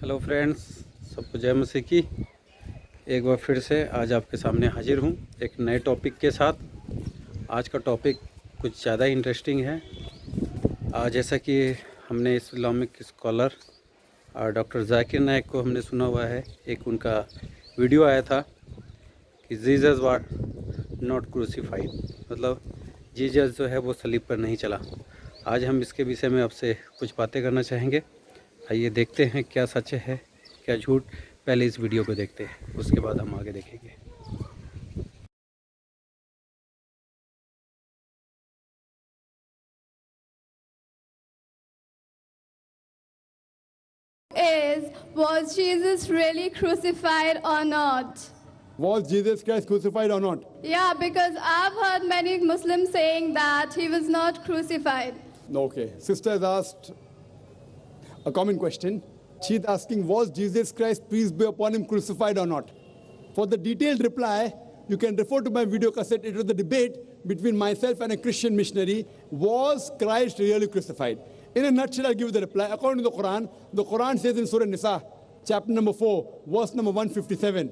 Hello friends, सबको जय मसीह की। एक बार फिर से आज आपके सामने हाजिर हूँ एक नए टॉपिक के साथ। आज का टॉपिक कुछ ज़्यादा इंटरेस्टिंग है। जैसा कि हमने Islamic scholar doctor Zakir Naik को हमने सुना हुआ है, एक उनका वीडियो आया था कि जीसस वाज नॉट क्रूसीफाइड, मतलब जीसस जो है वो सलीब पर नहीं चला। आज हम इसके विषय में आपसे कुछ बातें करना चाहेंगे। आइए देखते हैं क्या सच है क्या झूठ। पहले इस वीडियो को देखते हैं, उसके बाद हम आगे देखेंगे। Was Jesus really crucified or not? Was Jesus Christ crucified or not? Yeah, because I've heard many Muslims saying that he was not crucified. Okay. Sister has asked a common question. She's asking, was Jesus Christ, peace be upon him, crucified or not? For the detailed reply, you can refer to my video cassette. It was the debate between myself and a Christian missionary. Was Christ really crucified? In a nutshell, I'll give you the reply. According to the Quran says in Surah Nisa, chapter number 4, verse number 157,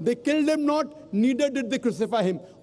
They killed him not, neither did they crucify him.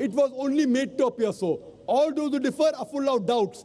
It was only made to appear so. All those who differ are full of doubts.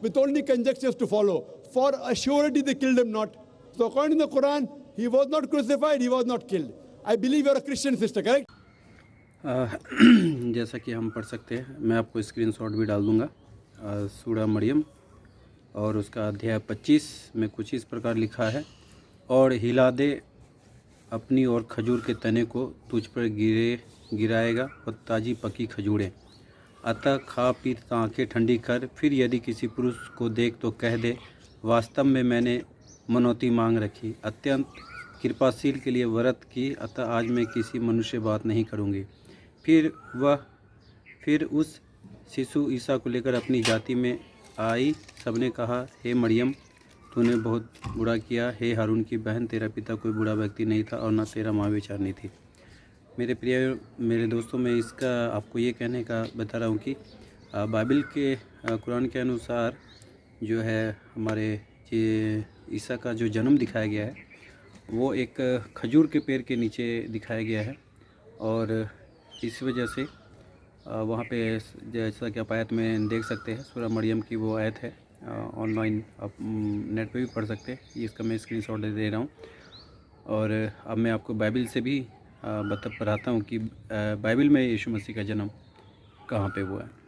with only conjectures to follow. For assuredly they killed him not. So according to the Quran, he was not crucified, he was not killed. I believe you're a Christian sister, correct? जैसा कि हम पढ़ सकते हैं, मैं आपको screenshot भी डाल दूंगा। सूरह मरियम और उसका अध्याय 25 में कुछ इस प्रकार लिखा है, और हिला दे अपनी और खजूर के तने को तुझ पर गिराएगा और ताज़ी पकी खजूरें, अतः खा पी आँखें ठंडी कर। फिर यदि किसी पुरुष को देख तो कह दे, वास्तव में मैंने मनौती मांग रखी, अत्यंत कृपाशील के लिए व्रत की, अतः आज मैं किसी मनुष्य बात नहीं करूँगी। फिर उस शिशु ईसा को लेकर अपनी जाति में आई। सबने कहा, हे मरियम, तूने बहुत बुरा किया। हे हारून की बहन, तेरा पिता कोई बुरा व्यक्ति नहीं था और न तेरा माँ बेचारनी थी। मेरे दोस्तों, मैं इसका आपको ये कहने का बता रहा हूँ कि बाइबल के कुरान के अनुसार जो है हमारे ईसा का जो जन्म दिखाया गया है वो एक खजूर के पेड़ के नीचे दिखाया गया है, और इस वजह से वहाँ पे जैसा कि आप आयत में देख सकते हैं, सूरह मरियम की वो आयत है, ऑनलाइन आप नेट पे भी पढ़ सकते हैं। इसका मैं स्क्रीनशॉट दे रहा हूँ, और अब मैं आपको बाइबल से भी बताता हूँ कि बाइबल में यीशु मसीह का जन्म कहाँ पे हुआ है।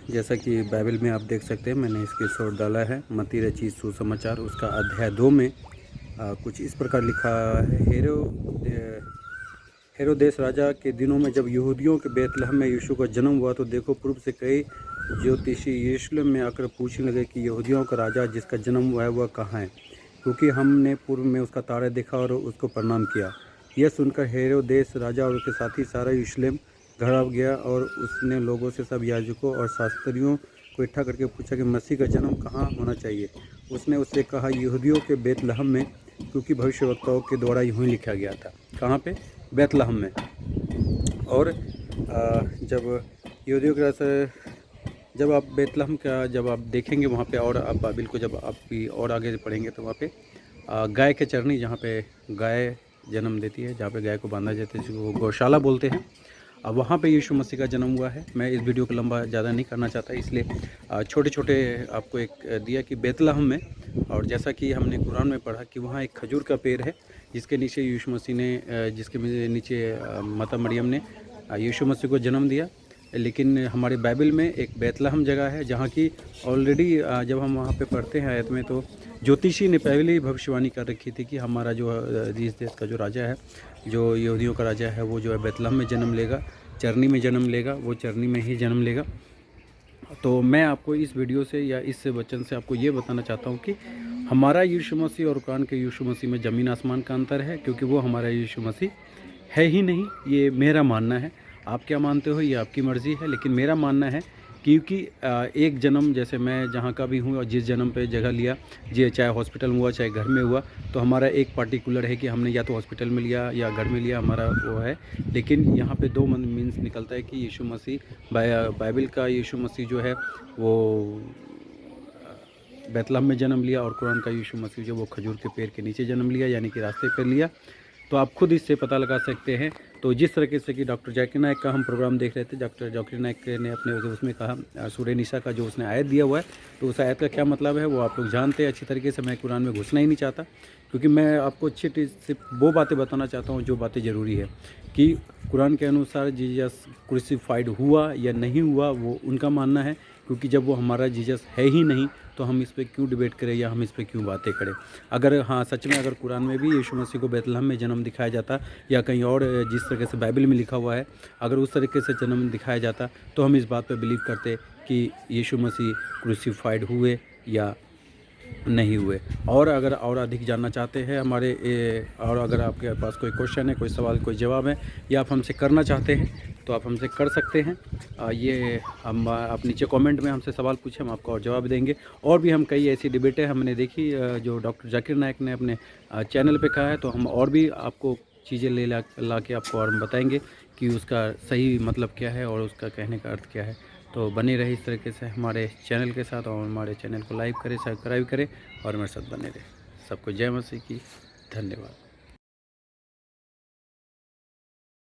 जैसा कि बाइबल में आप देख सकते हैं, मैंने इसके शॉर्ट डाला है। मत्ती रचित सुसमाचार उसका अध्याय 2 में कुछ इस प्रकार लिखा है। हेरोदेस राजा के दिनों में जब यहूदियों के बेतलहम में यीशु का जन्म हुआ, तो देखो, पूर्व से कई ज्योतिषी यरूशलेम में आकर पूछने लगे कि यहूदियों का राजा जिसका जन्म हुआ है वह कहाँ है, क्योंकि हमने पूर्व में उसका तारा देखा और उसको प्रणाम किया। यह सुनकर हेरोदेस राजा और उसके साथी सारा यरूशलेम घर आ गया, और उसने लोगों से, सब याजकों और शास्त्रियों को इकट्ठा करके पूछा कि मसीह का जन्म कहाँ होना चाहिए। उसने उससे कहा, यहूदियों के बेतलहम में, क्योंकि भविष्यवक्ताओं के द्वारा यूँ ही लिखा गया था। कहाँ पे? बेतलहम में। और जब यहूदियों के जब आप बेतलहम का जब आप देखेंगे वहाँ पे, और आप बाइबल को जब आप भी और आगे पढ़ेंगे तो वहाँ पे गाय के चरनी, जहाँ पे गाय जन्म देती है, जहाँ पे गाय को बांधा जाता है, जिसको गौशाला बोलते हैं, अब वहाँ पे यीशु मसीह का जन्म हुआ है। मैं इस वीडियो को लंबा ज़्यादा नहीं करना चाहता, इसलिए छोटे छोटे आपको एक दिया कि बेतलहम में, और जैसा कि हमने कुरान में पढ़ा कि वहाँ एक खजूर का पेड़ है जिसके नीचे यीशु मसीह ने जिसके नीचे माता मरियम ने यीशु मसीह को जन्म दिया। लेकिन हमारे बाइबल में एक बेतलहम जगह है जहाँ की ऑलरेडी जब हम वहाँ पे पढ़ते हैं आयत में, तो ज्योतिषी ने पहले ही भविष्यवाणी कर रखी थी कि हमारा जो इस देश का जो राजा है, जो यहूदियों का राजा है, वो जो है बेतलहम में जन्म लेगा, चरनी में जन्म लेगा, वो चरनी में ही जन्म लेगा। तो मैं आपको इस वीडियो से या इस वचन से आपको ये बताना चाहता हूँ कि हमारा यीशु मसीह और कुरान के यीशु मसीह में ज़मीन आसमान का अंतर है, क्योंकि वो हमारा यीशु मसीह है ही नहीं। ये मेरा मानना है। आप क्या मानते हो ये आपकी मर्ज़ी है, लेकिन मेरा मानना है क्योंकि एक जन्म जैसे मैं जहाँ का भी हूँ और जिस जन्म पे जगह लिया, जे चाहे हॉस्पिटल में हुआ चाहे घर में हुआ, तो हमारा एक पार्टिकुलर है कि हमने या तो हॉस्पिटल में लिया या घर में लिया, हमारा वो है। लेकिन यहाँ पे दो मीन्स निकलता है कि यीशु मसीह बाइबल का यीशु मसीह जो है वो बैतलहम में जन्म लिया, और कुरान का यीशु मसीह जो वो खजूर के पेड़ के नीचे जन्म लिया, यानी कि रास्ते पर लिया। तो आप खुद इससे पता लगा सकते हैं। तो जिस तरीके से कि डॉक्टर जाकिर नाइक का हम प्रोग्राम देख रहे थे, डॉक्टर जाकिर नाइक ने अपने उसमें कहा सूरह निसा का जो उसने आयत दिया हुआ है, तो उस आयत का क्या मतलब है वो आप लोग जानते हैं अच्छी तरीके से। मैं कुरान में घुसना ही नहीं चाहता, क्योंकि मैं आपको अच्छी सिर्फ वो बातें बताना चाहता हूँ जो बातें ज़रूरी है कि कुरान के अनुसार जीसस क्रूसिफाइड हुआ या नहीं हुआ वो उनका मानना है। क्योंकि जब वो हमारा जीसस है ही नहीं तो हम इस पर क्यों डिबेट करें या हम इस पर क्यों बातें करें। अगर हाँ सच में अगर कुरान में भी यीशु मसीह को बैतलहम में जन्म दिखाया जाता या कहीं और जिस तरीके से बाइबल में लिखा हुआ है, अगर उस तरीके से जन्म दिखाया जाता तो हम इस बात पर बिलीव करते कि यीशु मसीह क्रूसिफाइड हुए या नहीं हुए। और अगर और अधिक जानना चाहते हैं और अगर आपके पास कोई क्वेश्चन है, कोई सवाल, कोई जवाब है या आप हमसे करना चाहते हैं तो आप हमसे कर सकते हैं। ये हम आप नीचे कमेंट में हमसे सवाल पूछें, हम आपको और जवाब देंगे। और भी हम कई ऐसी डिबेटें हमने देखी जो डॉक्टर जाकिर नाइक ने अपने चैनल पे कहा है, तो हम और भी आपको चीज़ें ला के आपको और हम बताएंगे कि उसका सही मतलब क्या है और उसका कहने का अर्थ क्या है। तो बने रहे इस तरीके से हमारे चैनल के साथ, और हमारे चैनल को लाइक करें, सब्सक्राइब करें और हमारे साथ बने रहे। सबको जय मसीह की, धन्यवाद।